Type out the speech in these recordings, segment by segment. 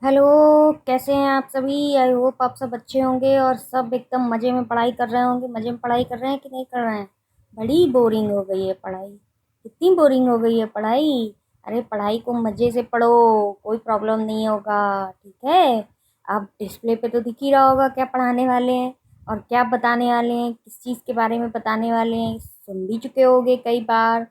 Hello. कैसे हैं आप सभी? आई होप आप सब अच्छे होंगे और सब एकदम मज़े में पढ़ाई कर रहे होंगे। मज़े में पढ़ाई कर रहे हैं कि नहीं कर रहे हैं? बड़ी बोरिंग हो गई है पढ़ाई। कितनी बोरिंग हो गई है पढ़ाई। अरे पढ़ाई को मज़े से पढ़ो, कोई प्रॉब्लम नहीं होगा। ठीक है। अब डिस्प्ले पे तो दिख ही रहा होगा क्या पढ़ाने वाले हैं और क्या बताने वाले हैं, किस चीज़ के बारे में बताने वाले हैं। सुन भी चुके होगे कई बार,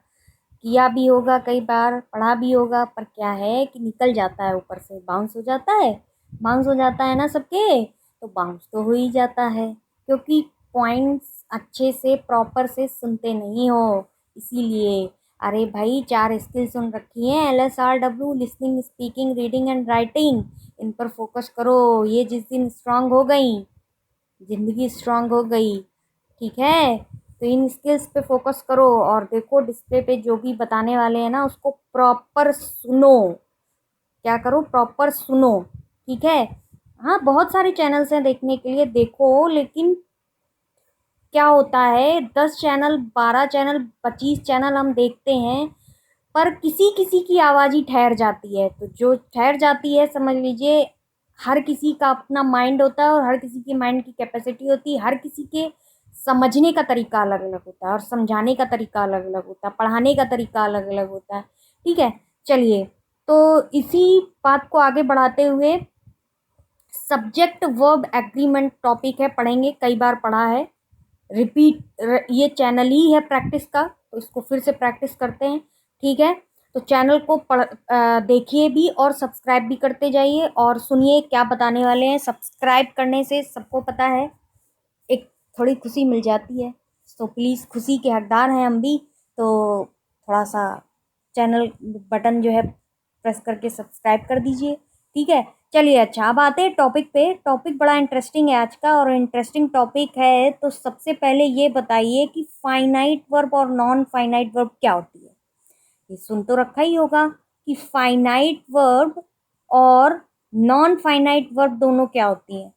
किया भी होगा कई बार, पढ़ा भी होगा, पर क्या है कि निकल जाता है, ऊपर से बाउंस हो जाता है। बाउंस हो जाता है ना सबके, तो बाउंस तो हो ही जाता है क्योंकि पॉइंट्स अच्छे से प्रॉपर से सुनते नहीं हो, इसीलिए। अरे भाई, 4 स्किल सुन रखी है, LSRW, listening, speaking, reading and writing. इन पर फोकस करो। ये जिस दिन स्ट्रांग हो गई, जिंदगी स्ट्रांग हो गई। ठीक है। तो इन स्किल्स पे फोकस करो और देखो डिस्प्ले पे जो भी बताने वाले हैं ना उसको प्रॉपर सुनो। क्या करो? प्रॉपर सुनो। ठीक है। हाँ, बहुत सारे चैनल्स हैं देखने के लिए, देखो, लेकिन क्या होता है, 10 चैनल, 12 चैनल, 25 चैनल हम देखते हैं, पर किसी किसी की आवाज़ ही ठहर जाती है। तो जो ठहर जाती है, समझ लीजिए, हर किसी का अपना माइंड होता है और हर किसी की माइंड की कैपेसिटी होती है। हर किसी के समझने का तरीका अलग अलग होता है और समझाने का तरीका अलग अलग होता है, पढ़ाने का तरीका अलग अलग होता है। ठीक है। चलिए, तो इसी बात को आगे बढ़ाते हुए, सब्जेक्ट वर्ब एग्रीमेंट टॉपिक है, पढ़ेंगे, कई बार पढ़ा है। रिपीट, ये चैनल ही है प्रैक्टिस का, तो इसको फिर से प्रैक्टिस करते हैं। ठीक है। तो चैनल को देखिए भी और सब्सक्राइब भी करते जाइए और सुनिए क्या बताने वाले हैं। सब्सक्राइब करने से सबको पता है एक थोड़ी खुशी मिल जाती है, तो प्लीज़, खुशी के हकदार हैं हम भी, तो थोड़ा सा चैनल बटन जो है प्रेस करके सब्सक्राइब कर दीजिए। ठीक है। चलिए, अच्छा, अब आते हैं टॉपिक पे। टॉपिक बड़ा इंटरेस्टिंग है आज का, और इंटरेस्टिंग टॉपिक है, तो सबसे पहले ये बताइए कि फाइनाइट वर्ब और नॉन फाइनाइट वर्ब क्या होती है। ये सुन तो रखा ही होगा कि फाइनाइट वर्ब और नॉन फाइनाइट वर्ब दोनों क्या होती हैं।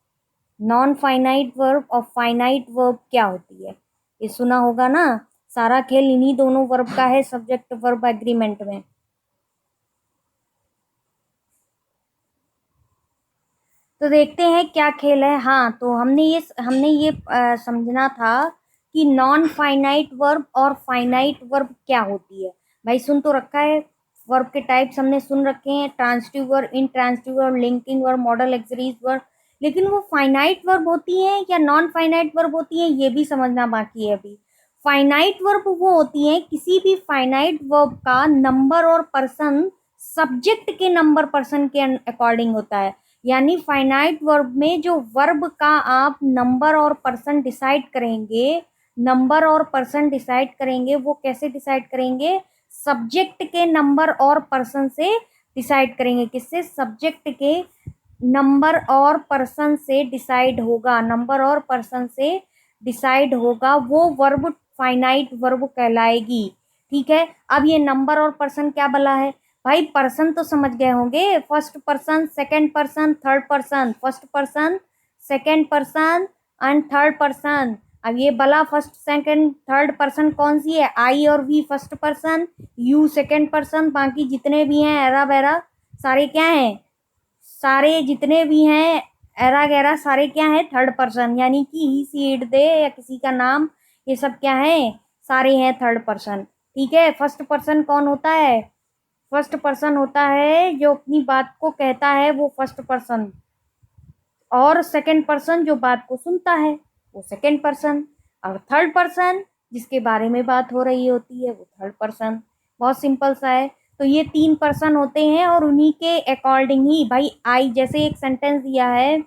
नॉन फाइनाइट वर्ब और फाइनाइट वर्ब क्या होती है, ये सुना होगा ना। सारा खेल इन्हीं दोनों वर्ब का है सब्जेक्ट वर्ब एग्रीमेंट में। तो देखते हैं क्या खेल है। हाँ, तो हमने ये समझना था कि नॉन फाइनाइट वर्ब और फाइनाइट वर्ब क्या होती है। भाई सुन तो रखा है, वर्ब के टाइप्स हमने सुन रखे हैं, transitive verb, intransitive verb, linking verb, model एक्सरीज verb. लेकिन वो फाइनाइट वर्ब होती हैं या नॉन फाइनाइट वर्ब होती हैं, ये भी समझना बाकी है अभी। फाइनाइट वर्ब वो होती हैं, किसी भी फाइनाइट वर्ब का नंबर और पर्सन सब्जेक्ट के नंबर पर्सन के अकॉर्डिंग होता है। यानी फाइनाइट वर्ब में जो वर्ब का आप नंबर और पर्सन डिसाइड करेंगे, नंबर और पर्सन डिसाइड करेंगे, वो कैसे डिसाइड करेंगे? सब्जेक्ट के नंबर और पर्सन से डिसाइड करेंगे। किससे? सब्जेक्ट के नंबर और पर्सन से डिसाइड होगा, नंबर और पर्सन से डिसाइड होगा, वो वर्ब फाइनाइट वर्ब कहलाएगी। ठीक है। अब ये नंबर और पर्सन क्या भला है? भाई पर्सन तो समझ गए होंगे, first person, second person, third person, first person, second person and third person. अब ये भला फर्स्ट सेकंड थर्ड पर्सन कौन सी है? आई और we first person, you second person, बाकी जितने भी हैं एरा वेरा सारे क्या हैं? सारे जितने भी हैं एरा गैरा सारे क्या है? Third person. यानी कि ही सी इट दे या किसी का नाम, ये सब क्या है? सारे हैं थर्ड पर्सन। ठीक है। फर्स्ट पर्सन कौन होता है? फर्स्ट पर्सन होता है जो अपनी बात को कहता है, वो फर्स्ट पर्सन। और सेकंड पर्सन जो बात को सुनता है, वो सेकंड पर्सन। और थर्ड पर्सन जिसके बारे में बात हो रही होती है, वो थर्ड पर्सन। बहुत सिंपल सा है। तो ये 3 पर्सन होते हैं और उन्हीं के अकॉर्डिंग ही, भाई आई जैसे एक सेंटेंस दिया है,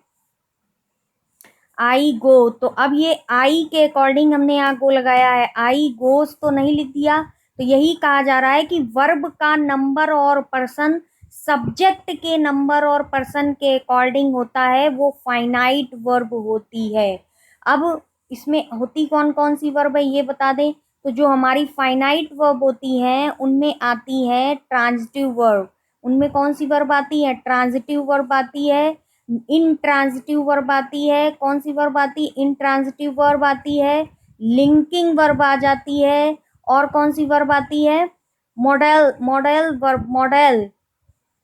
आई गो, तो अब ये आई के अकॉर्डिंग हमने यहाँ गो लगाया है, आई गोस तो नहीं लिख दिया। तो यही कहा जा रहा है कि वर्ब का नंबर और पर्सन सब्जेक्ट के नंबर और पर्सन के अकॉर्डिंग होता है, वो फाइनाइट वर्ब होती है। अब इसमें होती कौन कौन सी वर्ब है ये बता दें। तो जो हमारी फाइनाइट वर्ब होती हैं उनमें आती है ट्रांजिटिव वर्ब। उनमें कौन सी वर्ब आती है? ट्रांजिटिव वर्ब आती है, इंट्रांजिटिव वर्ब आती है। कौन सी वर्ब आती है? इंट्रांजिटिव वर्ब आती है, लिंकिंग वर्ब आ जाती है, और कौन सी वर्ब आती है? Model, modal verb, model,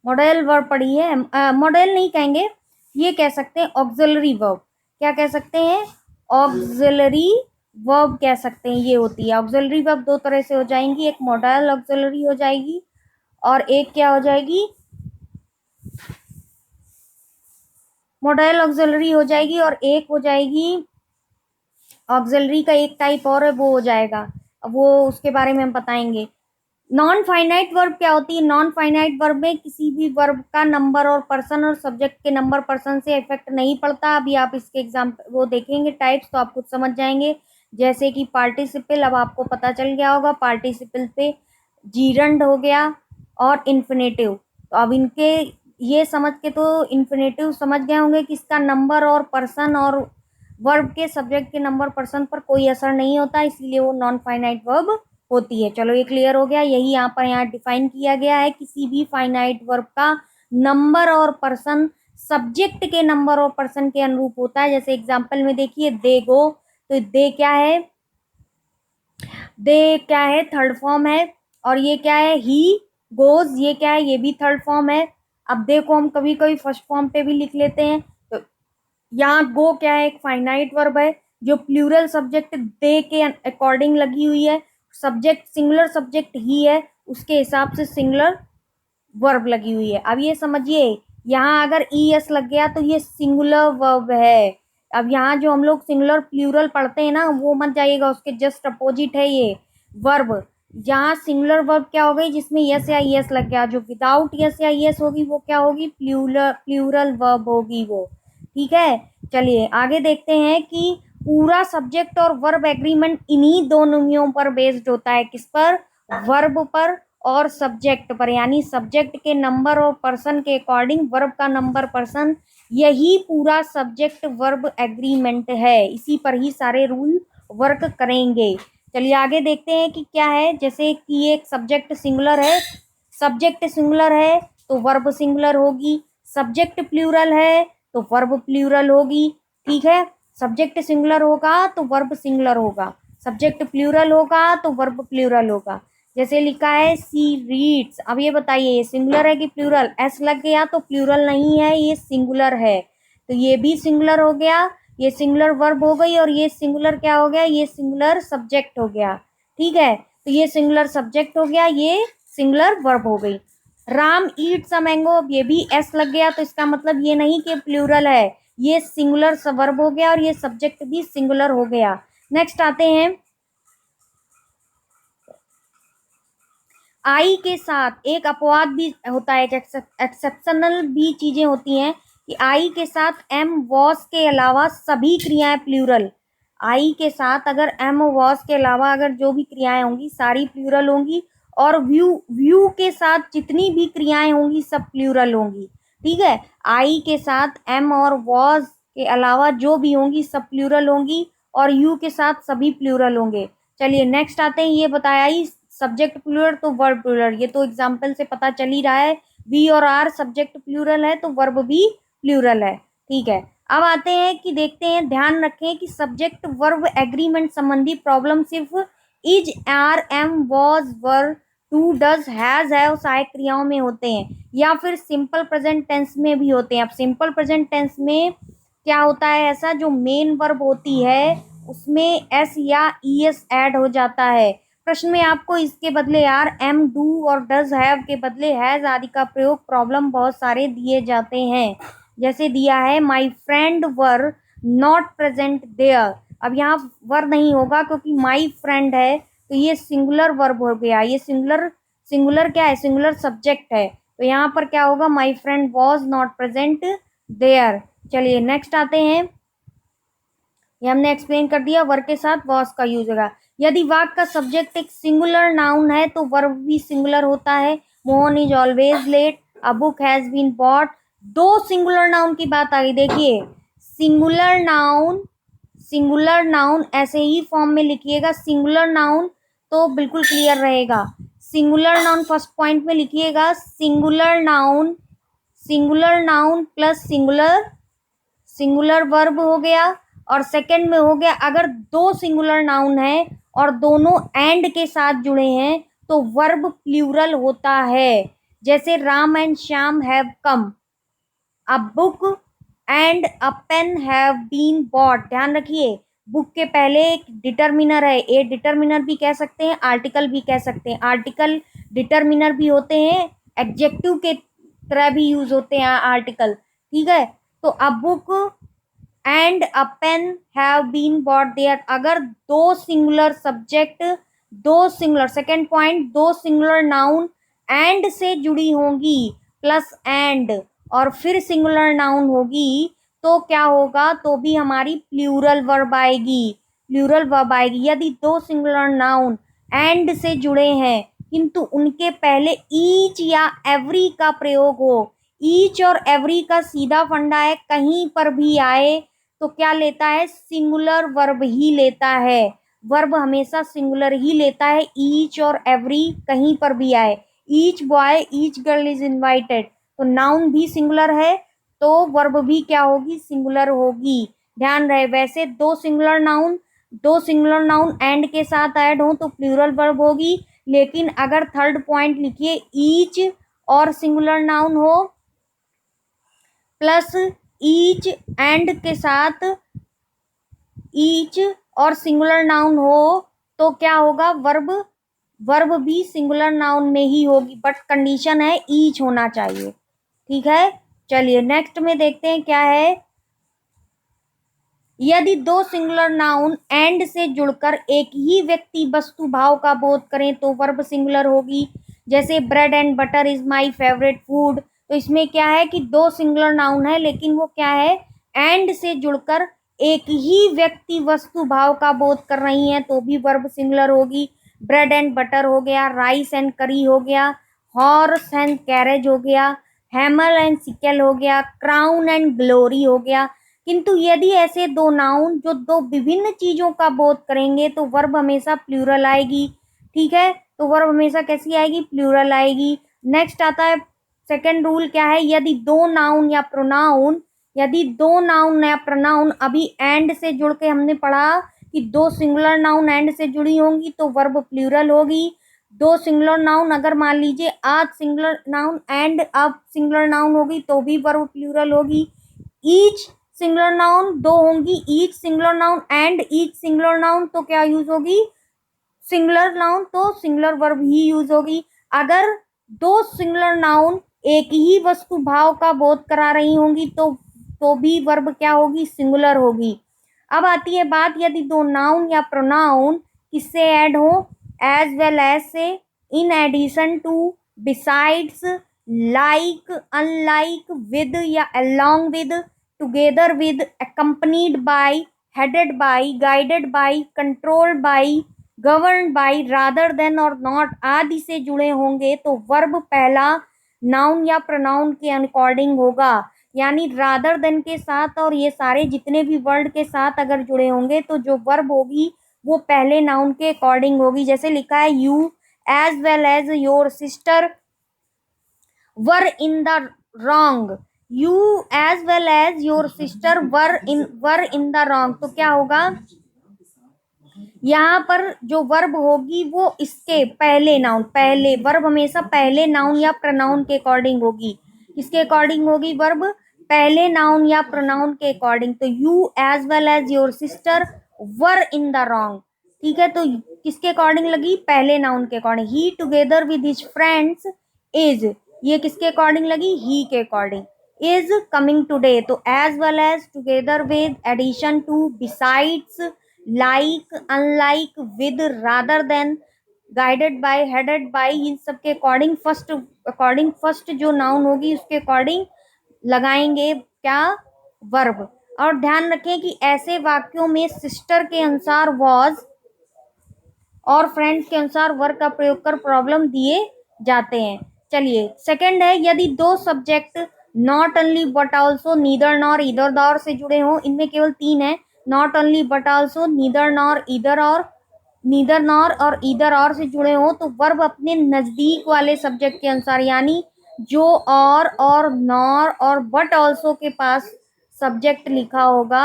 modal verb पढ़ी है, मॉडल नहीं कहेंगे, ये कह सकते हैं ऑक्सिलरी वर्ब। क्या कह सकते हैं? ऑक्सिलरी वर्ब कह सकते हैं। ये होती है ऑक्सिलरी वर्ब, दो तरह से हो जाएंगी, एक मॉडल ऑक्सिलरी हो जाएगी और एक क्या हो जाएगी, मॉडल ऑक्सिलरी हो जाएगी, और एक हो जाएगी ऑक्सिलरी का एक टाइप और है, वो हो जाएगा, अब वो उसके बारे में हम बताएंगे। नॉन फाइनाइट वर्ब क्या होती है? नॉन फाइनाइट वर्ब में किसी भी वर्ब का नंबर और पर्सन और सब्जेक्ट के नंबर पर्सन से इफेक्ट नहीं पड़ता। अभी आप इसके एग्जाम्पल वो देखेंगे टाइप्स तो आप खुद समझ जाएंगे। जैसे कि पार्टिसिपल, अब आपको पता चल गया होगा पार्टिसिपल पे जीरंड हो गया और इन्फिनेटिव। तो अब इनके ये समझ के तो इन्फिनेटिव समझ गए होंगे कि इसका नंबर और पर्सन और वर्ब के सब्जेक्ट के नंबर पर्सन पर कोई असर नहीं होता, इसलिए वो नॉन फाइनाइट वर्ब होती है। चलो ये क्लियर हो गया। यही यहाँ पर यहाँ डिफाइन किया गया है, किसी भी फाइनाइट वर्ब का नंबर और पर्सन सब्जेक्ट के नंबर और पर्सन के अनुरूप होता है। जैसे एग्जांपल में देखिए दे गो, तो दे क्या है? दे क्या है? थर्ड फॉर्म है। और ये क्या है? ही गोज, ये क्या है? ये भी थर्ड फॉर्म है। अब दे को हम कभी कभी फर्स्ट फॉर्म पे भी लिख लेते हैं। तो यहाँ गो क्या है? एक फाइनाइट वर्ब है जो प्लूरल सब्जेक्ट दे के अकॉर्डिंग लगी हुई है। सब्जेक्ट सिंगुलर सब्जेक्ट ही है, उसके हिसाब से सिंगुलर वर्ब लगी हुई है। अब ये समझिए, यहाँ अगर ई एस लग गया तो ये सिंगुलर वर्ब है। अब यहाँ जो हम लोग सिंगुलर प्लूरल पढ़ते हैं ना, वो मत जाइएगा, उसके जस्ट अपोजिट है ये वर्ब। यहाँ सिंगुलर वर्ब क्या हो गई? जिसमें यस या ई एस लग गया। जो विदाउट यस या ई एस होगी वो क्या होगी? प्लूरल वर्ब होगी वो। ठीक है, चलिए आगे देखते हैं कि पूरा सब्जेक्ट और वर्ब एग्रीमेंट इन्हीं दोनों पर बेस्ड होता है। किस पर? वर्ब पर और सब्जेक्ट पर, यानी सब्जेक्ट के नंबर और पर्सन के अकॉर्डिंग वर्ब का नंबर पर्सन, यही पूरा सब्जेक्ट वर्ब एग्रीमेंट है। इसी पर ही सारे रूल वर्क करेंगे। चलिए आगे देखते हैं कि क्या है। जैसे कि एक सब्जेक्ट सिंगुलर है, सब्जेक्ट सिंगुलर है तो वर्ब सिंगुलर होगी। सब्जेक्ट प्लूरल है तो वर्ब प्लूरल होगी। ठीक है, सब्जेक्ट सिंगुलर होगा तो वर्ब सिंगुलर होगा, सब्जेक्ट प्लूरल होगा तो वर्ब प्लूरल होगा। जैसे लिखा है सी रीड्स। अब ये बताइए ये सिंगुलर है कि प्लूरल? एस लग गया तो प्लूरल नहीं है, ये सिंगुलर है। तो ये भी सिंगुलर हो गया, ये सिंगुलर वर्ब हो गई, और ये सिंगुलर क्या हो गया? ये सिंगुलर सब्जेक्ट हो गया। ठीक है, तो ये सिंगुलर सब्जेक्ट हो गया, ये सिंगुलर वर्ब हो गई। राम ईट्स अ मैंगो, अब ये भी एस लग गया तो इसका मतलब ये नहीं कि प्लूरल है, ये सिंगुलर वर्ब हो गया और ये सब्जेक्ट भी सिंगुलर हो गया। नेक्स्ट आते हैं, आई के साथ एक अपवाद भी होता है, एक्सेप्शनल भी चीजें होती हैं कि आई के साथ एम वॉस के अलावा सभी क्रियाएं प्लूरल। आई के साथ अगर एम वॉस के अलावा अगर जो भी क्रियाएं होंगी सारी प्लूरल होंगी, और व्यू व्यू के साथ जितनी भी क्रियाएं होंगी सब प्लूरल होंगी। ठीक है, आई के साथ एम और वॉस के अलावा जो भी होंगी सब प्लूरल होंगी, और यू के साथ सभी प्लूरल होंगे। चलिए नेक्स्ट आते हैं, ये बताया ही सब्जेक्ट प्लूरल तो वर्ब प्लूरल, ये तो एग्जाम्पल से पता चल ही रहा है। वी और आर सब्जेक्ट प्लूरल है तो वर्ब भी प्लूरल है। ठीक है, अब आते हैं कि देखते हैं, ध्यान रखें कि सब्जेक्ट वर्ब एग्रीमेंट संबंधी प्रॉब्लम सिर्फ is, are, am, was, were, do, does, have सहायक क्रियाओं में होते हैं, या फिर सिंपल प्रेजेंट टेंस में भी होते हैं। अब सिंपल प्रेजेंट टेंस में क्या होता है? ऐसा जो मेन वर्ब होती है उसमें एस या ई एस ऐड हो जाता है। प्रश्न में आपको इसके बदले आर, एम, डू और डज, हैव के बदले हैज आदि का प्रयोग प्रॉब्लम बहुत सारे दिए जाते हैं। जैसे दिया है my friend were not present there. अब यहाँ वर नहीं होगा क्योंकि माई फ्रेंड है, तो ये सिंगुलर वर्ब हो गया। ये सिंगुलर सिंगुलर क्या है? सिंगुलर सब्जेक्ट है, तो यहाँ पर क्या होगा? My friend was not present there. चलिए नेक्स्ट आते हैं, ये हमने एक्सप्लेन कर दिया, वर्ब के साथ वॉज का यूज होगा। यदि वाक्य का सब्जेक्ट एक सिंगुलर नाउन है तो वर्ब भी सिंगुलर होता है। Mohan is always late, a book has been bought. दो सिंगुलर नाउन की बात आ गई। देखिए सिंगुलर नाउन ऐसे ही फॉर्म में लिखिएगा, सिंगुलर नाउन तो बिल्कुल क्लियर रहेगा। सिंगुलर नाउन फर्स्ट पॉइंट में लिखिएगा, singular noun plus singular verb हो गया। और सेकंड में हो गया, अगर दो सिंगुलर नाउन है और दोनों एंड के साथ जुड़े हैं तो वर्ब प्लूरल होता है। जैसे Ram and Shyam have come, a book and a pen have been bought. ध्यान रखिए, बुक के पहले एक डिटर्मिनर है, ए डिटर्मिनर भी कह सकते हैं, आर्टिकल भी कह सकते हैं। आर्टिकल डिटर्मिनर भी होते हैं, एडजेक्टिव के तरह भी यूज होते हैं आर्टिकल, ठीक है। तो a book and a pen have been bought there, अगर दो सिंगुलर सब्जेक्ट, दो सिंगुलर, सेकेंड पॉइंट, दो सिंगुलर नाउन एंड से जुड़ी होंगी, प्लस एंड और फिर सिंगुलर नाउन होगी, तो क्या होगा, तो भी हमारी प्लूरल वर्ब आएगी, प्लूरल वर्ब आएगी। यदि दो सिंगुलर नाउन एंड से जुड़े हैं किंतु उनके पहले ईच या एवरी का प्रयोग हो, ईच और एवरी का सीधा फंडा है, कहीं पर भी आए तो क्या लेता है, सिंगुलर वर्ब ही लेता है। वर्ब हमेशा सिंगुलर ही लेता है, ईच और एवरी कहीं पर भी आए। Each boy each girl is invited, तो नाउन भी सिंगुलर है तो वर्ब भी क्या होगी, सिंगुलर होगी। ध्यान रहे, वैसे दो सिंगुलर नाउन एंड के साथ ऐड हो तो प्लूरल वर्ब होगी, लेकिन अगर थर्ड पॉइंट लिखिए, ईच और सिंगुलर नाउन हो प्लस ईच एंड के साथ ईच और सिंगुलर नाउन हो तो क्या होगा, वर्ब, वर्ब भी सिंगुलर नाउन में ही होगी, बट कंडीशन है ईच होना चाहिए, ठीक है। चलिए नेक्स्ट में देखते हैं क्या है। यदि दो सिंगुलर नाउन एंड से जुड़कर एक ही व्यक्ति वस्तु भाव का बोध करें तो वर्ब सिंगुलर होगी। जैसे bread and butter is my favourite food, तो इसमें क्या है कि दो सिंगुलर नाउन है लेकिन वो क्या है, एंड से जुड़कर एक ही व्यक्ति वस्तु भाव का बोध कर रही हैं तो भी वर्ब सिंगुलर होगी। ब्रेड एंड बटर हो गया, राइस एंड करी हो गया, हॉर्स एंड कैरेज हो गया, हैमर एंड सिकल हो गया, क्राउन एंड ग्लोरी हो गया। किंतु यदि ऐसे दो नाउन जो दो विभिन्न चीजों का बोध करेंगे तो वर्ब हमेशा प्लूरल आएगी, ठीक है। तो वर्ब हमेशा कैसी आएगी, प्लूरल आएगी। नेक्स्ट आता है सेकंड रूल, क्या है, यदि दो नाउन या प्रोनाउन, यदि दो नाउन या प्रोनाउन अभी एंड से जुड़ के हमने पढ़ा कि दो सिंगुलर नाउन एंड से जुड़ी होंगी तो वर्ब प्लूरल होगी। दो सिंगुलर नाउन अगर मान लीजिए आज सिंगुलर नाउन एंड अब सिंगुलर नाउन होगी तो भी वर्ब प्लूरल होगी। ईच सिंगुलर नाउन दो होंगी, each singular noun and each singular noun, तो क्या यूज होगी, सिंगुलर नाउन तो सिंगुलर वर्ब ही यूज होगी। अगर दो सिंगुलर नाउन एक ही वस्तु भाव का बोध करा रही होंगी तो भी वर्ब क्या होगी, सिंगुलर होगी। अब आती है बात, यदि दो नाउन या प्रोनाउन किससे ऐड हो, एज वेल एज से, in addition to, besides, like, unlike, with या along with, together with, accompanied by, headed by, guided by, controlled by, governed by, rather than और not आदि से जुड़े होंगे तो वर्ब पहला नाउन या प्रोनाउन के अकॉर्डिंग होगा। यानी रादर देन के साथ और ये सारे जितने भी वर्ड के साथ अगर जुड़े होंगे तो जो वर्ब होगी वो पहले नाउन के अकॉर्डिंग होगी। जैसे लिखा है, you as well as your sister were in the wrong, you as well as your sister were in the wrong, तो क्या होगा, यहाँ पर जो वर्ब होगी वो इसके पहले नाउन, पहले वर्ब हमेशा पहले नाउन या प्रोनाउन के अकॉर्डिंग होगी। किसके अकॉर्डिंग होगी वर्ब, पहले नाउन या प्रोनाउन के अकॉर्डिंग। तो you as well as your sister were in the wrong, ठीक है। तो किसके अकॉर्डिंग लगी, पहले नाउन के according. He together with his friends is, ये किसके अकॉर्डिंग लगी, ही के अकॉर्डिंग। इज कमिंग टुडे, तो as well as, together with, addition to, besides, like, unlike, with, rather than, guided by, headed by, इन सब के according first जो noun होगी उसके अकॉर्डिंग लगाएंगे क्या, वर्ब। और ध्यान रखें कि ऐसे वाक्यों में सिस्टर के अनुसार वॉज और फ्रेंड्स के अनुसार वर्ब का प्रयोग कर प्रॉब्लम दिए जाते हैं। चलिए सेकंड है, यदि दो subject not only but also, neither nor, इधर दौर से जुड़े हों, इनमें केवल तीन है, not only but also, neither nor, इधर और, नीदर नॉर और इधर और से जुड़े हों तो वर्ब अपने नजदीक वाले सब्जेक्ट के अनुसार, यानी जो और नॉर और बट ऑल्सो के पास सब्जेक्ट लिखा होगा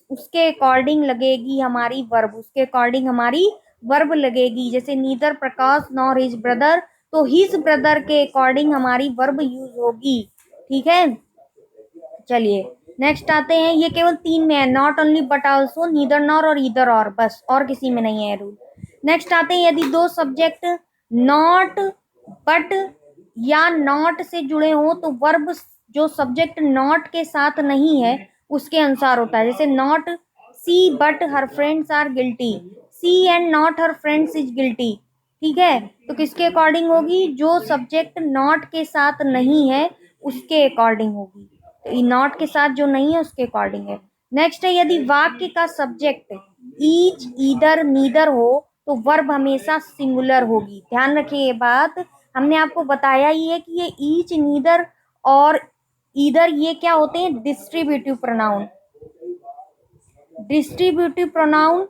उसके अकॉर्डिंग लगेगी हमारी वर्ब, उसके अकॉर्डिंग हमारी वर्ब लगेगी। जैसे नीदर प्रकाश नॉर हिज ब्रदर तो हिज ब्रदर के अकॉर्डिंग हमारी वर्ब यूज होगी। ठीक है, चलिए नेक्स्ट आते हैं। ये केवल 3 में है, not only but also, neither nor और ईदर और, बस और किसी में नहीं है रूल। नेक्स्ट आते हैं, यदि दो सब्जेक्ट नॉट बट या नॉट से जुड़े हो तो वर्ब जो सब्जेक्ट नॉट के साथ नहीं है उसके अनुसार होता है। जैसे not she but her friends are guilty, she and not her friends is guilty. ठीक है, तो किसके अकॉर्डिंग होगी? जो सब्जेक्ट नॉट के साथ नहीं है उसके अकॉर्डिंग होगी। तो नॉट के साथ जो नहीं है उसके अकॉर्डिंग है। नेक्स्ट है, यदि वाक्य का सब्जेक्ट ईच ईदर नीदर हो तो वर्ब हमेशा सिंगुलर होगी। ध्यान रखिए ये बात, हमने आपको बताया ही है कि ये ईच नीदर और ईदर ये क्या होते हैं? Distributive pronoun. Distributive pronoun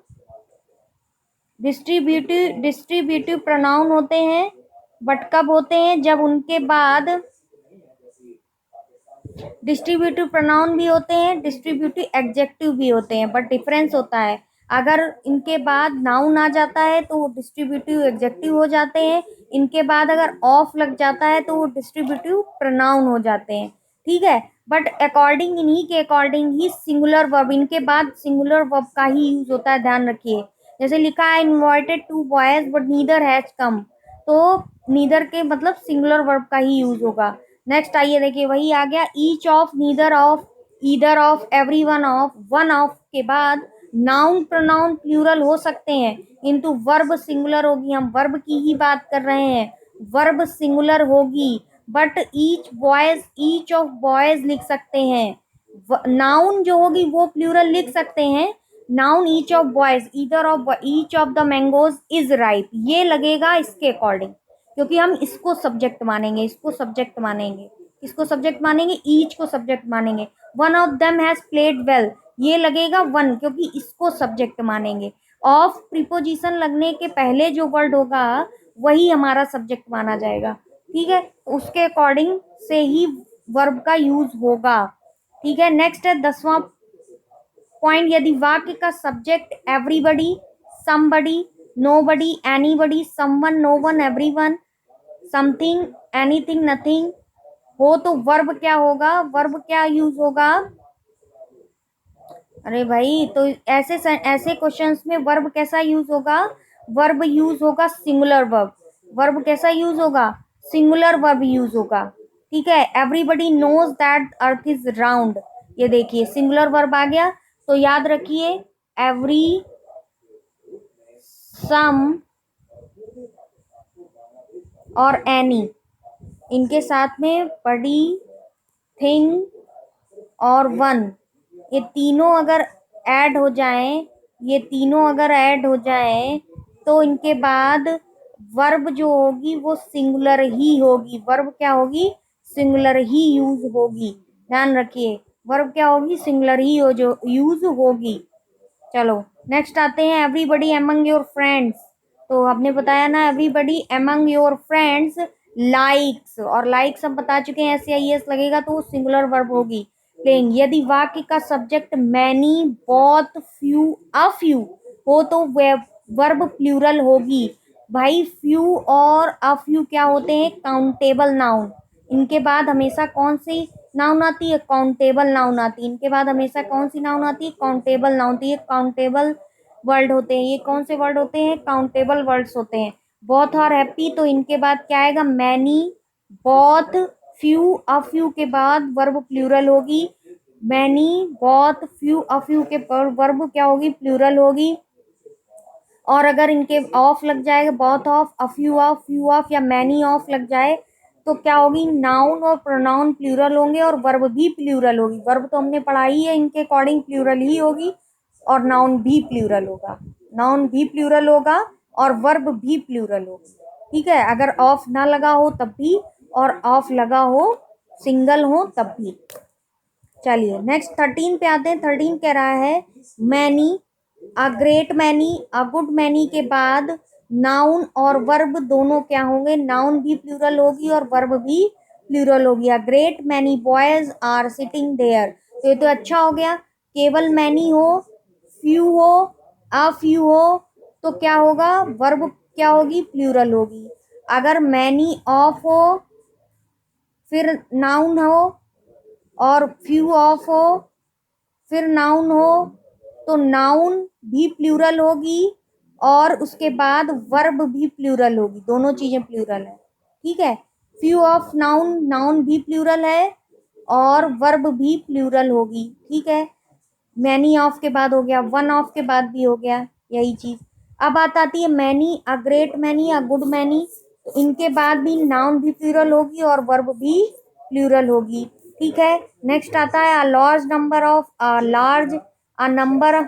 distributive pronoun होते हैं, बट कब होते हैं? जब उनके बाद डिस्ट्रीब्यूटिव प्रोनाउन भी होते हैं, डिस्ट्रीब्यूटिव एडजेक्टिव भी होते हैं, बट डिफरेंस होता है। अगर इनके बाद नाउन आ जाता है तो वो डिस्ट्रीब्यूटिव एडजेक्टिव हो जाते हैं, इनके बाद अगर ऑफ लग जाता है तो वो डिस्ट्रीब्यूटिव प्रोनाउन हो जाते हैं। ठीक है, बट अकॉर्डिंग, इन्हीं के अकॉर्डिंग ही सिंगुलर वर्ब, इनके बाद सिंगुलर वर्ब का ही यूज होता है। ध्यान रखिए, जैसे लिखा है invited 2 boys but neither has come, तो नीदर के मतलब सिंगुलर वर्ब का ही यूज होगा। नेक्स्ट आइए देखिए, वही आ गया, each of, neither of, either of, every one of के बाद नाउन प्रोनाउन प्लूरल हो सकते हैं किंतु वर्ब सिंगुलर होगी। हम वर्ब की ही बात कर रहे हैं, वर्ब सिंगुलर होगी। बट ईच ऑफ बॉयज लिख सकते हैं, नाउन जो होगी वो प्लूरल लिख सकते हैं। Noun each of boys, each of the mangoes is ripe, ये लगेगा इसके अकॉर्डिंग, क्योंकि हम इसको सब्जेक्ट मानेंगे, इसको सब्जेक्ट मानेंगे, इसको सब्जेक्ट मानेंगे, ईच को सब्जेक्ट मानेंगे। One of them has played well, ये लगेगा वन, क्योंकि इसको सब्जेक्ट मानेंगे। ऑफ प्रीपोजिशन लगने के पहले जो वर्ड होगा वही हमारा सब्जेक्ट माना जाएगा। ठीक है, तो उसके अकॉर्डिंग से ही वर्ब का यूज होगा। ठीक है, नेक्स्ट है 10वां पॉइंट, यदि वाक्य का subject everybody, somebody, nobody, anybody, someone, known, everyone, something, anything, nothing हो तो वर्ब क्या होगा? वर्ब क्या यूज होगा? अरे भाई, तो ऐसे क्वेश्चंस में वर्ब कैसा यूज होगा? वर्ब यूज होगा सिंगुलर वर्ब। वर्ब कैसा यूज होगा? सिंगुलर वर्ब यूज होगा। ठीक है, everybody knows that earth is round, ये देखिए सिंगुलर वर्ब आ गया। तो याद रखिए, एवरी, सम और एनी, इनके साथ में बड़ी, थिंग और वन, ये तीनों अगर ऐड हो जाएं, ये तीनों अगर ऐड हो जाएं तो इनके बाद वर्ब जो होगी वो सिंगुलर ही होगी। वर्ब क्या होगी? सिंगुलर ही यूज होगी। ध्यान रखिए, वर्ब क्या होगी? सिंगुलर ही हो जो यूज होगी। चलो नेक्स्ट आते हैं, एवरीबडी एमंग योर फ्रेंड्स, तो हमने बताया ना, everybody among your friends likes, और लाइक्स हम बता चुके हैं, SAIS लगेगा तो वो सिंगुलर वर्ब होगी। प्लेइंग, यदि वाक्य का सब्जेक्ट मैनी, बहुत, फ्यू, अ फ्यू हो तो वर्ब प्लूरल होगी। भाई फ्यू और अ फ्यू क्या होते हैं? Countable noun. इनके बाद हमेशा कौन सी नाउन आती है? काउंटेबल नाउन आती है। इनके बाद हमेशा कौन सी नाउन आती है? Countable noun. तो ये काउंटेबल वर्ड होते हैं। ये कौन से वर्ड होते हैं? काउंटेबल वर्ड्स होते हैं। बहुत और हैप्पी, तो इनके बाद क्या आएगा? मैनी, बहुत, फ्यू, अ फ्यू के बाद वर्ब प्लूरल होगी। मैनी, बहुत, फ्यू, अ फ्यू के वर्ब क्या होगी? प्लूरल होगी। और अगर इनके ऑफ लग जाएगा, बहुत of, a few of, few of या मैनी ऑफ लग जाए तो क्या होगी? नाउन और प्रोनाउन प्लूरल होंगे और वर्ब भी प्लूरल होगी। वर्ब तो हमने पढ़ा ही है, इनके अकॉर्डिंग प्लूरल ही होगी और नाउन भी प्लूरल होगा। नाउन भी प्लूरल होगा और वर्ब भी प्लूरल होगी। ठीक है, अगर ऑफ ना लगा हो तब भी और ऑफ लगा हो, सिंगल हो तब भी। चलिए नेक्स्ट 13 पे आते हैं। 13 कह रहा है, many, a great many, a good many के बाद नाउन और वर्ब दोनों क्या होंगे? नाउन भी प्लूरल होगी और वर्ब भी प्लूरल होगी। A great many boys are sitting there, तो ये तो अच्छा हो गया। केवल मैनी हो, फ्यू हो, अ फ्यू हो तो क्या होगा? वर्ब क्या होगी? प्लूरल होगी। अगर मैनी ऑफ हो फिर नाउन हो, और फ्यू ऑफ हो फिर नाउन हो, तो नाउन भी प्लूरल होगी और उसके बाद वर्ब भी प्लूरल होगी, दोनों चीजें प्लूरल है। ठीक है, फ्यू ऑफ नाउन, नाउन भी प्लूरल है और वर्ब भी प्लूरल होगी। ठीक है, मैनी ऑफ के बाद हो गया, वन ऑफ के बाद भी हो गया, यही चीज। अब बात आती है many, a great many, a good many, तो इनके बाद भी नाउन भी प्लूरल होगी और वर्ब भी प्लूरल होगी। ठीक है, नेक्स्ट आता है a large number of, a large, a number,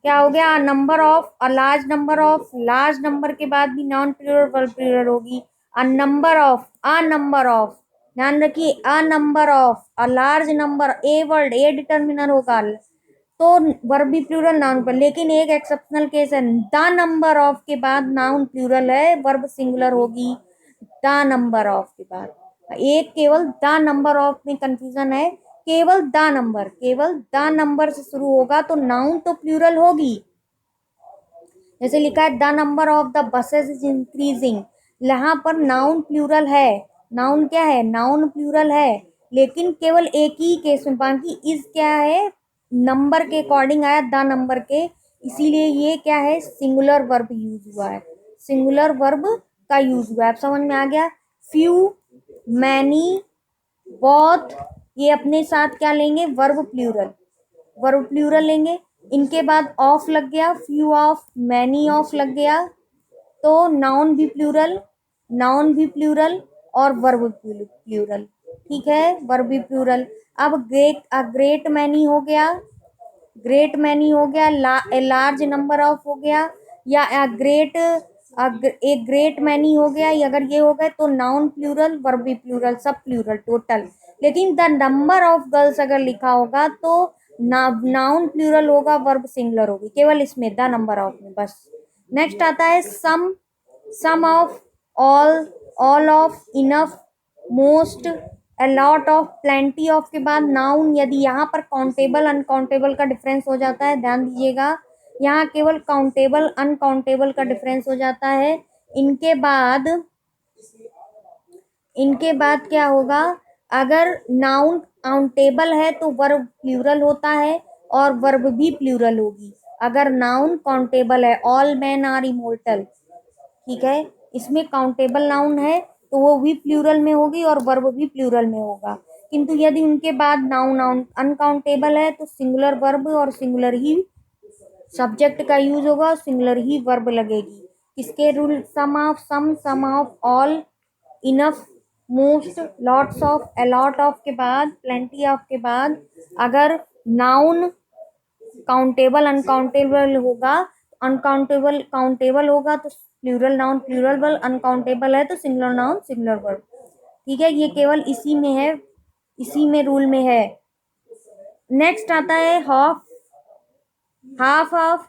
क्या हो गया, number of, a large number of, large number के बाद भी नॉन प्लूरल वर्ब प्लूरल होगी। A number of, a number of, ध्यान रखिए, a number of, a large number, a word, A determiner होगा तो वर्ब भी प्लूरल नाउन पर, लेकिन एक एक्सेप्शनल केस है, द नंबर ऑफ के बाद नाउन प्लूरल है, वर्ब सिंगुलर होगी द नंबर ऑफ के बाद। एक केवल द नंबर ऑफ में कंफ्यूजन है, केवल द नंबर, केवल द नंबर से शुरू होगा तो नाउन तो प्लूरल होगी। जैसे लिखा है the number of the buses is increasing, यहाँ पर नाउन प्लूरल है, नाउन क्या है, नाउन प्लूरल है, लेकिन केवल एक ही केस में, बाकी इज क्या है, नंबर के अकॉर्डिंग आया, द नंबर के, इसीलिए ये क्या है, सिंगुलर वर्ब यूज हुआ है, सिंगुलर वर्ब का यूज हुआ है। अब समझ में आ गया। फ्यू, मैनी, बोथ, ये अपने साथ क्या लेंगे, वर्ब प्लूरल, वर्ब प्लूरल लेंगे। इनके बाद ऑफ लग गया, फ्यू ऑफ, मैनी ऑफ लग गया, तो नाउन भी प्लूरल, नाउन भी प्लूरल और वर्ब प्लूरल। ठीक है, वर्ब भी प्लूरल। अब ग्रेट, अ ग्रेट मैनी हो गया, ग्रेट मैनी हो गया, ए लार्ज नंबर ऑफ हो गया, या एक ग्रेट मैनी हो गया, अगर ये हो गए तो नाउन प्लूरल, वर्ब भी प्लूरल, सब प्लूरल टोटल। लेकिन द नंबर ऑफ गर्ल्स अगर लिखा होगा तो नाउन प्लूरल होगा, वर्ब सिंगुलर होगी, केवल इसमें द नंबर ऑफ में बस। नेक्स्ट आता है some, some of, all of, enough, most, a lot of, plenty of के बाद नाउन। यदि यहाँ पर काउंटेबल अनकाउंटेबल का डिफरेंस हो जाता है, ध्यान दीजिएगा, यहाँ केवल काउंटेबल अनकाउंटेबल का डिफरेंस हो जाता है। इनके बाद, इनके बाद क्या होगा, अगर नाउन काउंटेबल है तो वर्ब प्लूरल होता है और वर्ब भी प्लूरल होगी। अगर नाउन काउंटेबल है, ऑल मैन आर इमोर्टल, ठीक है, इसमें काउंटेबल नाउन है तो वो भी प्लूरल में होगी और वर्ब भी प्लूरल में होगा। किंतु यदि उनके बाद नाउन नाउन अनकाउंटेबल है तो सिंगुलर वर्ब और सिंगुलर ही सब्जेक्ट का यूज होगा और सिंगुलर ही वर्ब लगेगी। किसके rule, some of, all, enough, most, lots of, a lot of के बाद, प्लेंटी ऑफ के बाद, अगर नाउन काउंटेबल अनकाउंटेबल होगा, अनकाउंटेबल काउंटेबल होगा तो plural noun plural verb, uncountable है तो सिंगुलर नाउन सिंगुलर वर्ब। ठीक है, ये केवल इसी में है, इसी में रूल में है। नेक्स्ट आता है half, half of,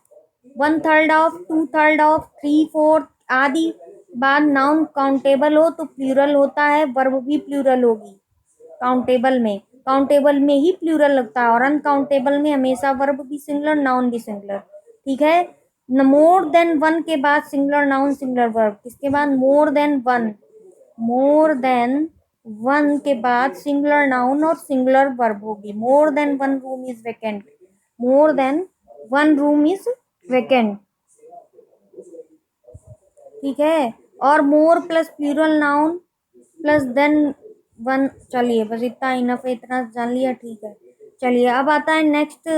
one third of, two third of, three fourth आदि। बाद नाउन काउंटेबल हो तो प्लूरल होता है, वर्ब भी प्लूरल होगी काउंटेबल में, काउंटेबल में ही प्लूरल लगता है, और अनकाउंटेबल में हमेशा वर्ब भी सिंगुलर नाउन भी सिंगुलर। ठीक है, मोर देन वन के बाद सिंगुलर नाउन सिंगुलर वर्ब, किसके बाद, more than one, more than one के बाद सिंगुलर नाउन और सिंगुलर वर्ब होगी। More than one room is vacant, more than one room is vacant. ठीक है, और more plus plural noun plus than one, चलिए बस इतना इनफ है, इतना जान लिया, ठीक है। चलिए अब आता है नेक्स्ट,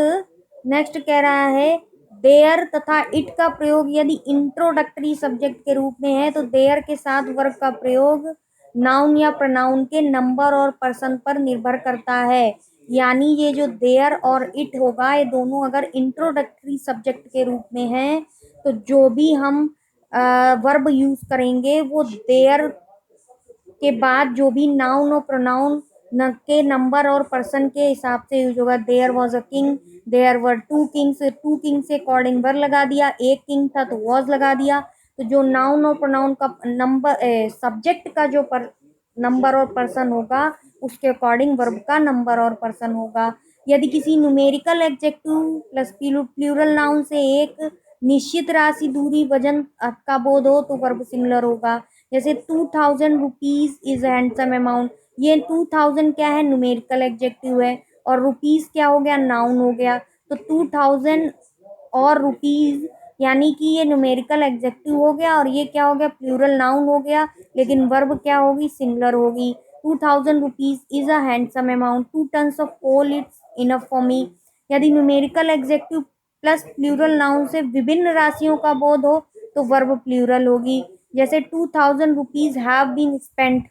नेक्स्ट कह रहा है देयर तथा इट का प्रयोग यदि इंट्रोडक्टरी सब्जेक्ट के रूप में है तो देयर के साथ वर्ब का प्रयोग नाउन या प्रोनाउन के नंबर और पर्सन पर निर्भर करता है। यानी ये जो देयर और इट होगा, ये दोनों अगर इंट्रोडक्टरी सब्जेक्ट के रूप में है तो जो भी हम वर्ब यूज करेंगे वो देयर के बाद जो भी नाउन और प्रोनाउन के नंबर और पर्सन के हिसाब से यूज होगा। There was a king, there were two kings, two king से अकॉर्डिंग वर लगा दिया, एक किंग था तो वॉज लगा दिया। तो जो नाउन और प्रोनाउन का नंबर, सब्जेक्ट का जो नंबर और पर्सन होगा उसके अकॉर्डिंग वर्ब का नंबर और पर्सन होगा। यदि किसी numerical adjective plus plural noun से एक निश्चित राशि, दूरी, वजन का बोध हो तो वर्ब सिंगुलर होगा। जैसे 2000 रुपीज इज हैंडसम अमाउंट, ये 2000 क्या है, न्यूमेरिकल एडजेक्टिव है, और रुपीज क्या हो गया, नाउन हो गया। तो 2000 और रुपीज यानी कि ये न्यूमेरिकल एडजेक्टिव हो गया, और ये क्या हो गया, प्लूरल नाउन हो गया, लेकिन वर्ब क्या होगी, सिंगुलर होगी। 2000 rupees is a handsome amount, 2 tons of coal it's enough for me. यदि numerical adjective plus plural noun से विभिन्न राशियों का बोध हो तो वर्ब प्लूरल होगी। जैसे 2000 रुपीज हैव बीन स्पेंट,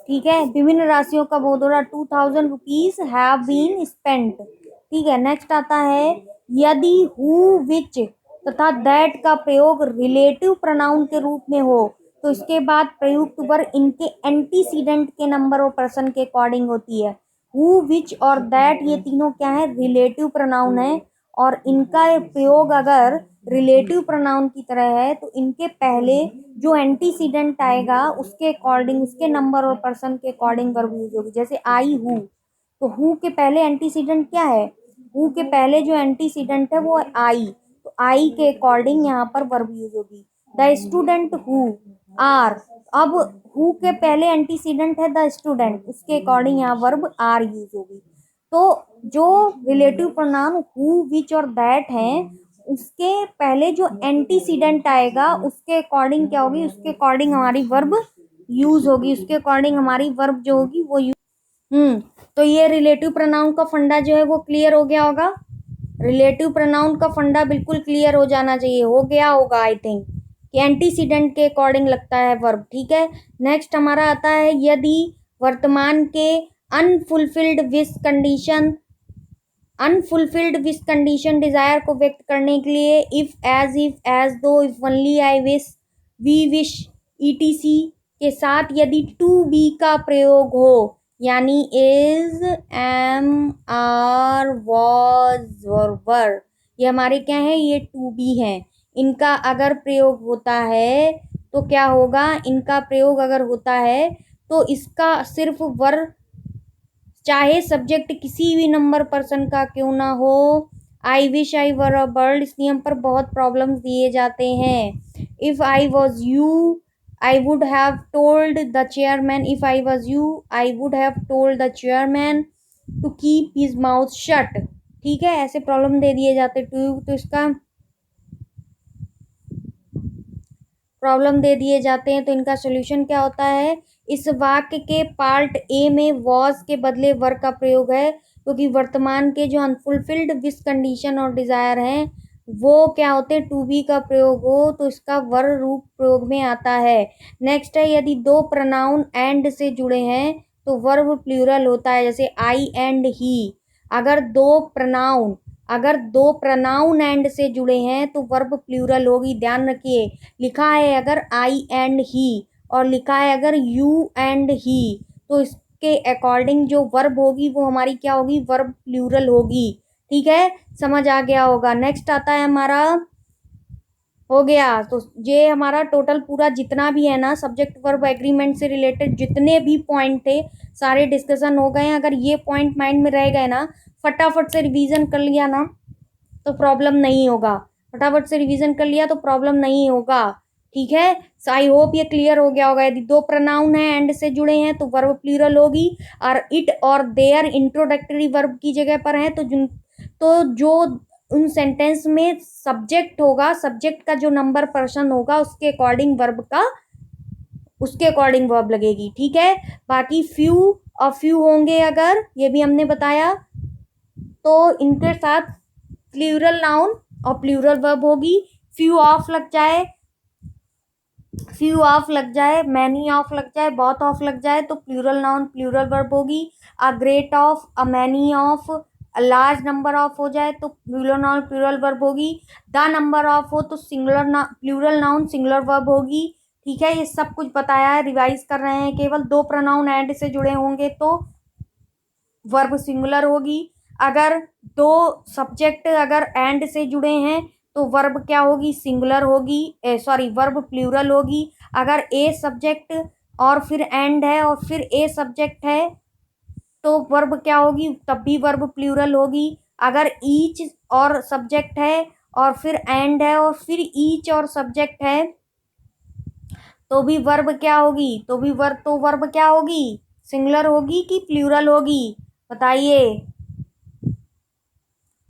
ठीक है, विभिन्न राशियों का बोध हो रहा, 2000 रुपीज हैव बीन स्पेंट। ठीक है, नेक्स्ट आता है यदि हु, विच तथा दैट का प्रयोग रिलेटिव प्रोनाउन के रूप में हो तो इसके बाद प्रयुक्त वर्ब इनके एंटीसीडेंट के नंबर और पर्सन के अकॉर्डिंग होती है। हु, विच और दैट ये तीनों क्या है, रिलेटिव प्रोनाउन है, और इनका प्रयोग अगर रिलेटिव प्रोनाउन की तरह है तो इनके पहले जो एंटीसीडेंट आएगा उसके अकॉर्डिंग, उसके नंबर और पर्सन के अकॉर्डिंग वर्ब यूज होगी। जैसे आई हूँ, तो हु के पहले एंटीसीडेंट क्या है, हु के पहले जो एंटीसीडेंट है वो है आई, तो आई के अकॉर्डिंग यहाँ पर वर्ब यूज होगी। द स्टूडेंट हु आर, अब हु के पहले एंटीसीडेंट है द स्टूडेंट, उसके अकॉर्डिंग यहाँ वर्ब आर यूज होगी। तो जो रिलेटिव प्रोनाउन हु, विच और दैट हैं उसके पहले जो एंटीसीडेंट आएगा उसके अकॉर्डिंग क्या होगी, उसके अकॉर्डिंग हमारी वर्ब यूज होगी, उसके अकॉर्डिंग हमारी वर्ब जो होगी वो यूज। तो ये रिलेटिव प्रोनाउन का फंडा जो है वो क्लियर हो गया होगा। रिलेटिव प्रोनाउन का फंडा बिल्कुल क्लियर हो जाना चाहिए, हो गया होगा आई थिंक, कि एंटीसीडेंट के अकॉर्डिंग लगता है वर्ब। ठीक है, नेक्स्ट हमारा आता है यदि वर्तमान के अनफुलफिल्ड विश कंडीशन डिजायर को व्यक्त करने के लिए if, as though, if only, I wish, we wish, ETC के साथ यदि टू बी का प्रयोग हो, यानी इज, एम, आर, वॉज और वर, ये हमारे क्या है, ये टू बी हैं, इनका अगर प्रयोग होता है तो क्या होगा, इनका प्रयोग अगर होता है तो इसका सिर्फ वर, चाहे सब्जेक्ट किसी भी नंबर पर्सन का क्यों ना हो। I wish I were a bird, इस नियम पर बहुत प्रॉब्लम्स दिए जाते हैं। If I was you I would have told the chairman, if I was you I would have told the chairman to keep his mouth shut. ठीक है, ऐसे प्रॉब्लम दे दिए जाते टू, तो इसका प्रॉब्लम दे दिए जाते हैं, तो इनका सोल्यूशन क्या होता है, इस वाक्य के पार्ट ए में वॉज के बदले वर का प्रयोग है, क्योंकि वर्तमान के जो अनफुलफिल्ड विश कंडीशन और डिजायर हैं वो क्या होते हैं, टू बी का प्रयोग हो तो इसका वर रूप प्रयोग में आता है। नेक्स्ट है यदि दो प्रोनाउन एंड से जुड़े हैं तो वर्ब प्लूरल होता है, जैसे आई एंड ही। अगर दो प्रोनाउन एंड से जुड़े हैं तो वर्ब प्लूरल होगी, ध्यान रखिए। लिखा है अगर आई एंड ही और लिखा है अगर यू एंड ही, तो इसके अकॉर्डिंग जो वर्ब होगी वो हमारी क्या होगी, वर्ब प्लूरल होगी। ठीक है, समझ आ गया होगा। नेक्स्ट आता है हमारा, हो गया, तो ये हमारा टोटल पूरा जितना भी है ना सब्जेक्ट वर्ब एग्रीमेंट से रिलेटेड जितने भी पॉइंट थे सारे डिस्कशन हो गए हैं। अगर ये पॉइंट माइंड में रह गए ना, फटाफट से रिवीजन कर लिया ना तो प्रॉब्लम नहीं होगा, फटाफट से रिवीजन कर लिया तो प्रॉब्लम नहीं होगा। ठीक है, आई होप ये क्लियर हो गया होगा। यदि दो प्रोनाउन है एंड से जुड़े हैं तो वर्ब प्लूरल होगी, और इट और देयर इंट्रोडक्टरी वर्ब की जगह पर है तो जो उन सेंटेंस में सब्जेक्ट होगा, सब्जेक्ट का जो नंबर पर्सन होगा उसके अकॉर्डिंग वर्ब लगेगी। ठीक है, बाकी फ्यू और फ्यू होंगे अगर, ये भी हमने बताया, तो इनके साथ प्लूरल नाउन और प्लूरल वर्ब होगी। फ्यू ऑफ लग जाए, मैनी ऑफ लग जाए, बहुत ऑफ लग जाए तो प्लूरल नाउन प्लूरल वर्ब होगी। A great of, a many of, a large number of हो जाए तो प्लूरल नाउन प्लूरल वर्ब होगी। द नंबर ऑफ हो तो प्लूरल नाउन सिंगुलर वर्ब होगी। ठीक है, ये सब कुछ बताया है, रिवाइज कर रहे हैं। केवल दो प्रोनाउन एंड से जुड़े होंगे तो वर्ब सिंगुलर होगी। अगर दो सब्जेक्ट अगर एंड से जुड़े हैं तो वर्ब क्या होगी, सिंगुलर होगी, वर्ब प्लूरल होगी। अगर ए सब्जेक्ट और फिर एंड है और फिर ए सब्जेक्ट है तो वर्ब क्या होगी, तब भी वर्ब प्लूरल होगी। अगर ईच और सब्जेक्ट है और फिर एंड है और फिर ईच और सब्जेक्ट है तो भी वर्ब क्या होगी, तो वर्ब क्या होगी, सिंगुलर होगी कि प्लूरल होगी, बताइए।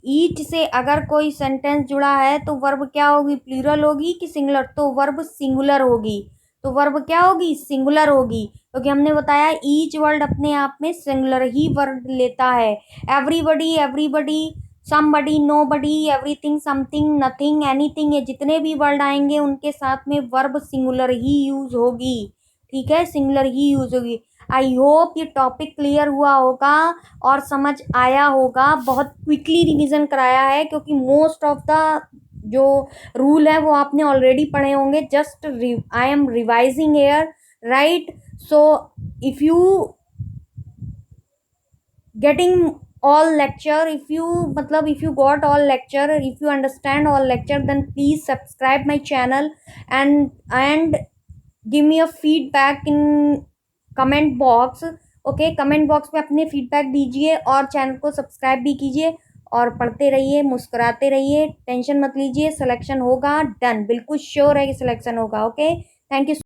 ईच से अगर कोई सेंटेंस जुड़ा है तो वर्ब क्या होगी, प्लूरल होगी कि सिंगुलर, तो वर्ब सिंगुलर होगी। तो वर्ब क्या होगी, सिंगुलर होगी, क्योंकि हमने बताया ईच वर्ड अपने आप में सिंगुलर ही वर्ड लेता है। Everybody, everybody, somebody, nobody, everything, something, nothing, anything, ये जितने भी वर्ड आएंगे उनके साथ में वर्ब सिंगुलर ही यूज होगी। ठीक है, सिंगुलर ही यूज होगी। आई होप ये टॉपिक क्लियर हुआ होगा और समझ आया होगा। बहुत क्विकली रिवीजन कराया है क्योंकि मोस्ट ऑफ द जो रूल है वो आपने ऑलरेडी पढ़े होंगे। Just I am revising here, right. So if you getting all lecture, if you matlab if you got all lecture, if you understand all lecture, then please subscribe my channel and give me a feedback in comment box। Okay, comment box में अपने feedback दीजिए और channel को subscribe भी कीजिए और पढ़ते रहिए, मुस्कुराते रहिए, टेंशन मत लीजिए, सिलेक्शन होगा, डन, बिल्कुल श्योर है कि सिलेक्शन होगा। Okay, thank you.